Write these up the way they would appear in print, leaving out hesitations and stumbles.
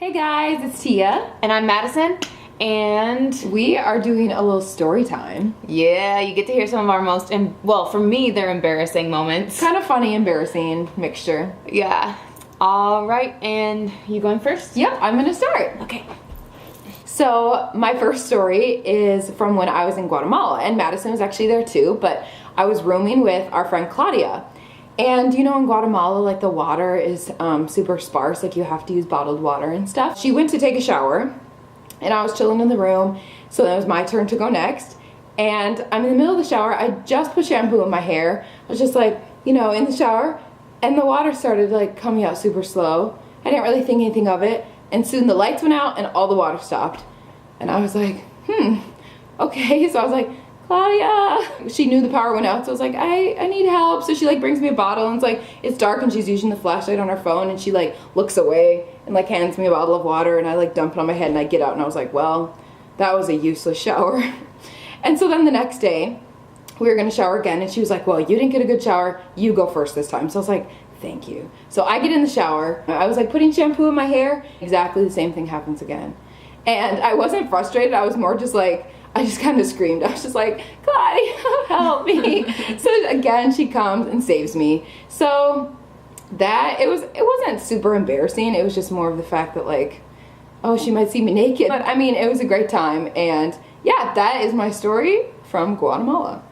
Hey guys, it's Tia. And I'm Madison, and We are doing a little story time. yeah, you get to hear some of our most, well, for me, they're embarrassing moments. Kind of funny, embarrassing mixture. Yeah. All right, and you going first? Yep, I'm gonna start. Okay. So my first story is from when I was in Guatemala, and Madison was actually there too, but I was rooming with our friend Claudia. And you know, in Guatemala, like the water is super sparse, like you have to use bottled water and stuff. She went to take a shower, and I was chilling in the room, so it was my turn to go next. And I'm in the middle of the shower, I just put shampoo in my hair. I was just like, you know, in the shower, and the water started like coming out super slow. I didn't really think anything of it, and soon the lights went out and all the water stopped. And I was like, okay. So I was like, Claudia. She knew the power went out, so I was like, I need help. So she like brings me a bottle, and it's dark, and she's using the flashlight on her phone, and she like looks away and like hands me a bottle of water, and I like dump it on my head, and I get out, and I was like, well, that was a useless shower. And so then the next day we were gonna shower again, and she was like, well, you didn't get a good shower, you go first this time. So I was like, thank you. So I get in the shower, I was like putting shampoo in my hair, exactly the same thing happens again. And I wasn't frustrated, I was more just like, I just kind of screamed. I was just like, Claudia, help me. So again, she comes and saves me. So that, it wasn't super embarrassing. It was just more of the fact that like, oh, she might see me naked. But I mean, it was a great time. And yeah, that is my story from Guatemala.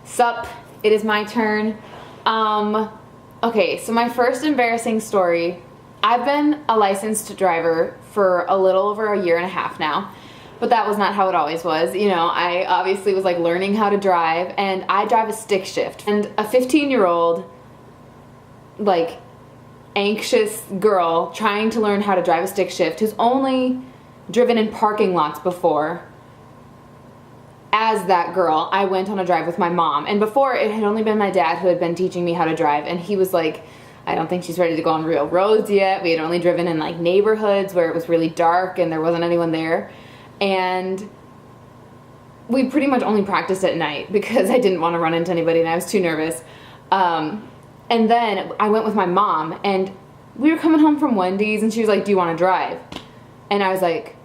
Sup, it is my turn. Okay, so my first embarrassing story, I've been a licensed driver for a little over a year and a half now. But that was not how it always was. You know, I obviously was like learning how to drive, and I drive a stick shift. And a 15-year-old, like, anxious girl trying to learn how to drive a stick shift who's only driven in parking lots before, as that girl, I went on a drive with my mom. And before, it had only been my dad who had been teaching me how to drive, and he was like, I don't think she's ready to go on real roads yet. We had only driven in like neighborhoods where it was really dark and there wasn't anyone there. And we pretty much only practiced at night because I didn't want to run into anybody and I was too nervous. And then I went with my mom, and we were coming home from Wendy's, and she was like, do you want to drive? And I was like,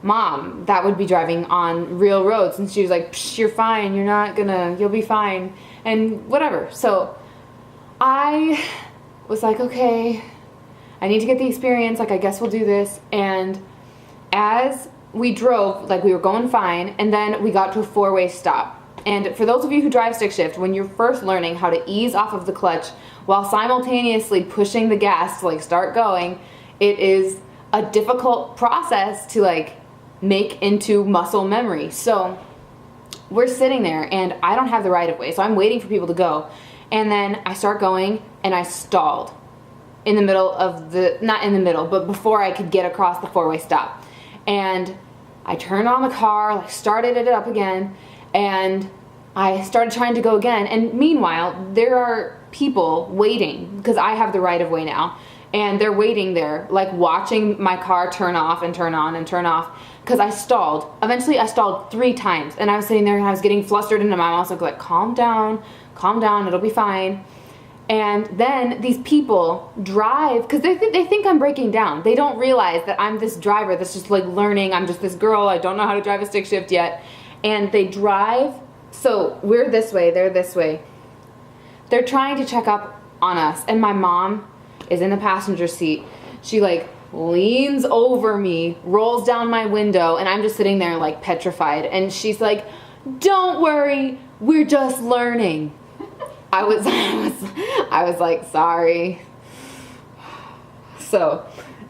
Mom, that would be driving on real roads. And she was like, psh, you're fine. You'll be fine. And whatever. So I was like, okay, I need to get the experience. Like, I guess we'll do this. And as we drove, like, we were going fine, and then we got to a four-way stop. And for those of you who drive stick shift, when you're first learning how to ease off of the clutch while simultaneously pushing the gas to like start going, it is a difficult process to like make into muscle memory. So we're sitting there, and I don't have the right of way, so I'm waiting for people to go. And then I start going, and I stalled in the middle of not in the middle, but before I could get across the four-way stop. And I turned on the car, like started it up again, and I started trying to go again. And meanwhile, there are people waiting, because I have the right of way now, and they're waiting there, like watching my car turn off and turn on and turn off, because I stalled. Eventually, I stalled 3 times, and I was sitting there, and I was getting flustered, and my mom was like, calm down, it'll be fine. And then these people drive, because they think I'm breaking down. They don't realize that I'm this driver that's just like learning. I'm just this girl. I don't know how to drive a stick shift yet. And they drive. So we're this way. They're this way. They're trying to check up on us. And my mom is in the passenger seat. She like leans over me, rolls down my window, and I'm just sitting there like petrified. And she's like, don't worry, we're just learning. I was like, sorry. So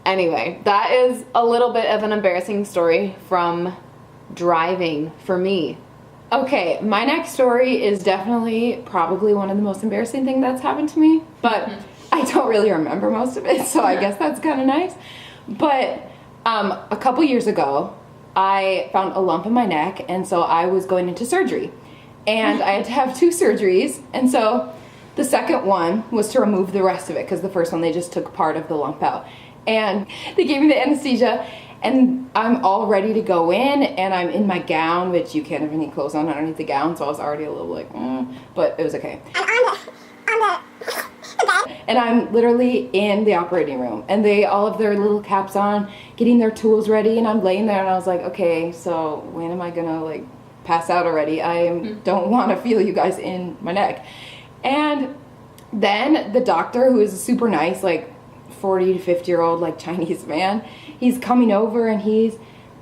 anyway, that is a little bit of an embarrassing story from driving for me. Okay, my next story is definitely probably one of the most embarrassing things that's happened to me, but I don't really remember most of it, so I guess that's kind of nice. But a couple years ago, I found a lump in my neck, and so I was going into surgery. And I had to have 2 surgeries, and so the second one was to remove the rest of it, because the first one they just took part of the lump out. And they gave me the anesthesia, and I'm all ready to go in, and I'm in my gown, which you can't have any clothes on underneath the gown, so I was already a little like, but it was okay. I'm on the bed, And I'm literally in the operating room, and they all have their little caps on, getting their tools ready, and I'm laying there, and I was like, okay, so when am I gonna like pass out already? Don't want to feel you guys in my neck. And then the doctor, who is super nice, like 40 to 50-year-old like Chinese man, he's coming over and he's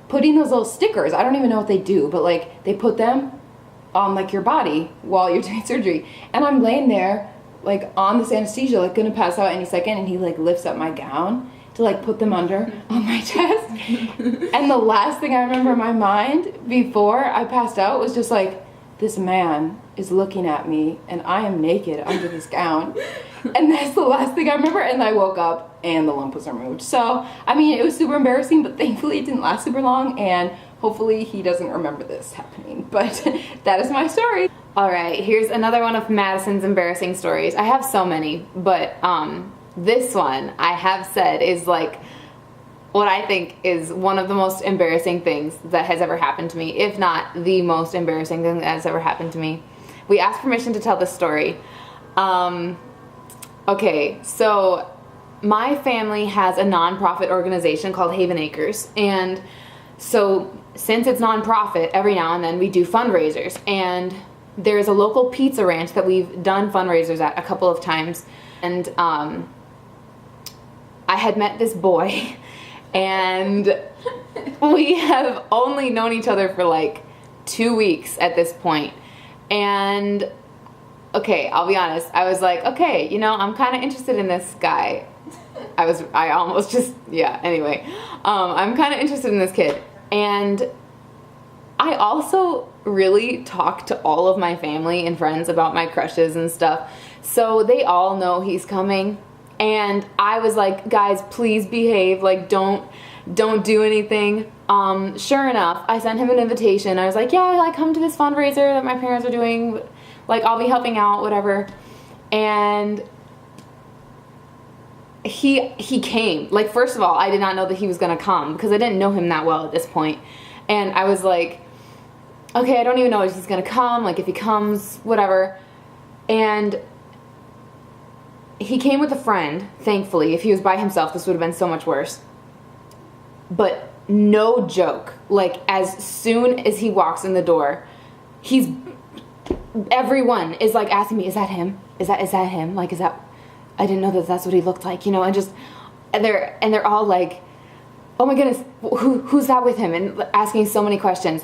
putting those little stickers. I don't even know what they do, but like they put them on like your body while you're doing surgery. And I'm laying there like on this anesthesia, like gonna pass out any second, and he like lifts up my gown to like put them under on my chest. And the last thing I remember in my mind before I passed out was just like, this man is looking at me and I am naked under this gown. And that's the last thing I remember. And I woke up and the lump was removed. So, I mean, it was super embarrassing, but thankfully it didn't last super long, and hopefully he doesn't remember this happening. But that is my story. All right, here's another one of Madison's embarrassing stories. I have so many, but this one I have said is like what I think is one of the most embarrassing things that has ever happened to me, if not the most embarrassing thing that has ever happened to me. We asked permission to tell this story. Okay, so my family has a nonprofit organization called Haven Acres, and so since it's nonprofit, every now and then we do fundraisers, and there's a local pizza ranch that we've done fundraisers at a couple of times, and I had met this boy, and we have only known each other for like 2 weeks at this point, and okay, I'll be honest, I was like, okay, you know, I'm kind of interested in this guy. I'm kind of interested in this kid. And I also really talk to all of my family and friends about my crushes and stuff. So they all know he's coming. And I was like, guys, please behave. Like, don't do anything. Sure enough, I sent him an invitation. I was like, yeah, like, come to this fundraiser that my parents are doing. Like, I'll be helping out, whatever. And he came. Like, first of all, I did not know that he was going to come because I didn't know him that well at this point. And I was like, okay, I don't even know if he's going to come. Like, if he comes, whatever. And he came with a friend, thankfully. If he was by himself, this would have been so much worse. But no joke. Like, as soon as he walks in the door, everyone is like asking me, is that him? Is that him? Like, I didn't know that that's what he looked like, you know, and they're all like, oh my goodness, who's that with him? And asking so many questions.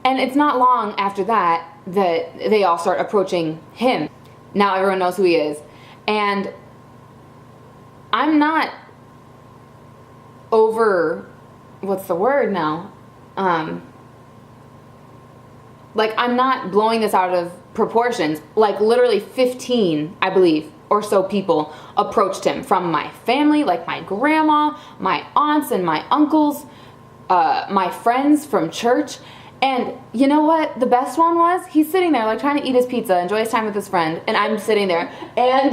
And it's not long after that they all start approaching him. Now everyone knows who he is. And I'm not over, what's the word now? Like, I'm not blowing this out of proportions. Like, literally 15, I believe, or so people approached him from my family, like my grandma, my aunts and my uncles, my friends from church. And you know what the best one was? He's sitting there like trying to eat his pizza, enjoy his time with his friend, and I'm sitting there and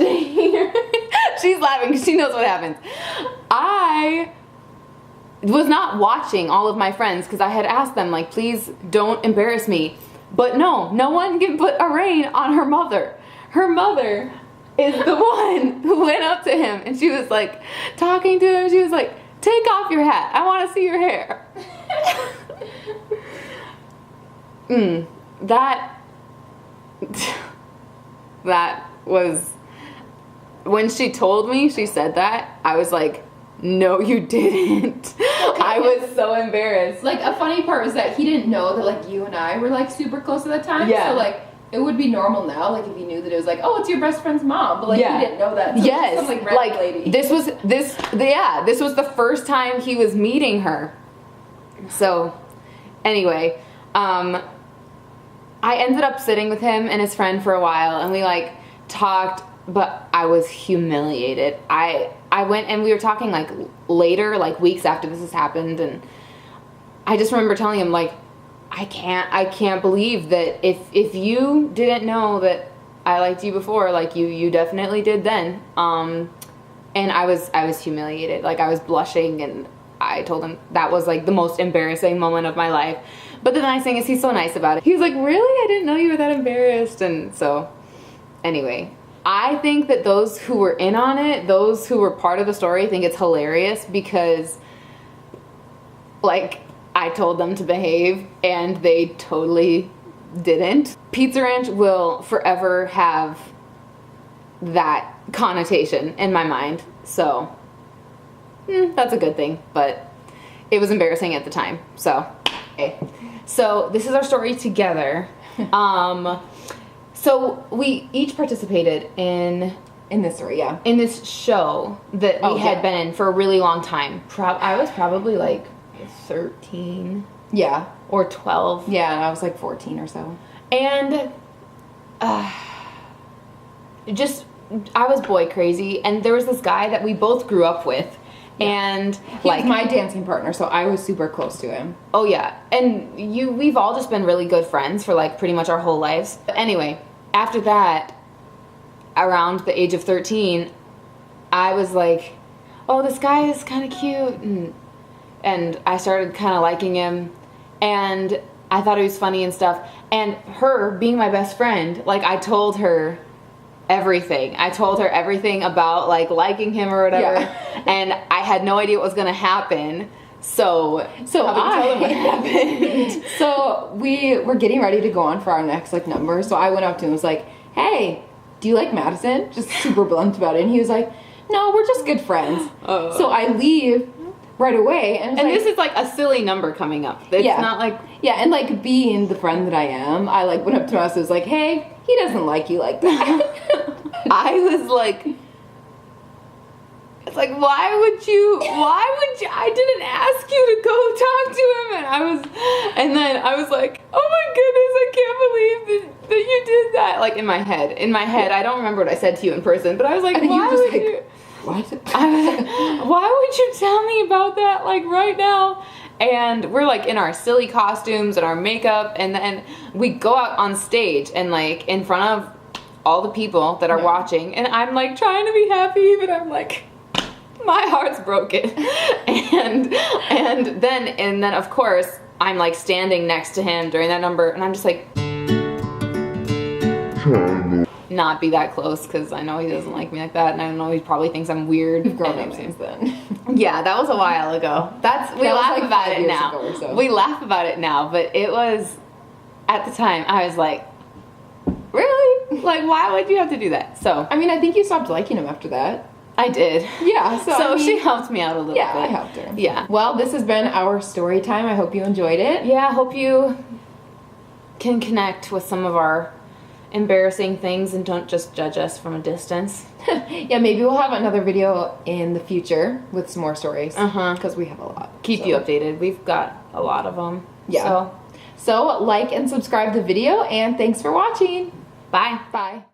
she's laughing because she knows what happens. I was not watching all of my friends because I had asked them, like, please don't embarrass me. But no one can put a rein on her mother. Her mother is the one who went up to him and she was like talking to him. She was like, take off your hat. I want to see your hair. That was, when she told me she said that, I was like, no, you didn't. Okay. I was so embarrassed. Like, a funny part was that he didn't know that, like, you and I were, like, super close at that time. Yeah. So, like, it would be normal now, like, if he knew that it was like, oh, it's your best friend's mom. But, like, yeah. He didn't know that. So yes. Some, like, random lady. This was the first time he was meeting her. So, anyway, I ended up sitting with him and his friend for a while, and we, like, talked, but I was humiliated. I went and we were talking, like, later, like, weeks after this has happened, and I just remember telling him, like, I can't believe that if you didn't know that I liked you before, like, you definitely did then. And I was humiliated. Like, I was blushing, and I told him that was, like, the most embarrassing moment of my life. But the nice thing is he's so nice about it. He was like, really? I didn't know you were that embarrassed. And so, anyway, I think that those who were in on it, those who were part of the story, think it's hilarious because, like, I told them to behave and they totally didn't. Pizza Ranch will forever have that connotation in my mind. So, that's a good thing, but it was embarrassing at the time. So, okay. So this is our story together. So we each participated in this story, yeah. In this show that we had been in for a really long time. I was probably like 13. Yeah. Or 12. Yeah, and I was like 14 or so. And I was boy crazy, and there was this guy that we both grew up with. Yeah. And he was my dancing partner, so I was super close to him. Oh yeah. And we've all just been really good friends for like pretty much our whole lives. But anyway, after that, around the age of 13, I was like, oh, this guy is kind of cute, and I started kind of liking him, and I thought he was funny and stuff. And her being my best friend, like, I told her everything. I told her everything about like liking him or whatever, and I had no idea what was gonna happen. So tell them what happened. So we were getting ready to go on for our next like number. So I went up to him and was like, "Hey, do you like Madison?" Just super blunt about it. And he was like, "No, we're just good friends." So I leave right away, and like, this is like a silly number coming up. It's not like and like being the friend that I am, I like went up to him and was like, "Hey, he doesn't like you like that." I was like, it's like, why would you, I didn't ask you to go talk to him. And then I was like, oh my goodness, I can't believe that you did that. Like in my head, I don't remember what I said to you in person, but I was like, why would you? What? Why would you tell me about that like right now? And we're like in our silly costumes and our makeup, and then we go out on stage and like in front of all the people that are watching, and I'm like trying to be happy, but I'm like, my heart's broken. and then of course I'm like standing next to him during that number, and I'm just like, not be that close, because I know he doesn't like me like that, and I know he probably thinks I'm weird. We've grown up since then. Yeah, that was a while ago. We laugh like about it now. So. We laugh about it now, but it was, at the time, I was like, really? Like, why would you have to do that? So, I mean, I think you stopped liking him after that. I did. Yeah, so I mean, she helped me out a little bit. Yeah, I helped her. Yeah. Well, this has been our story time. I hope you enjoyed it. Yeah, I hope you can connect with some of our embarrassing things and don't just judge us from a distance. Yeah, maybe we'll have another video in the future with some more stories. Because we have a lot. Keep you updated. We've got a lot of them. Yeah. So like and subscribe the video, and thanks for watching. Bye. Bye.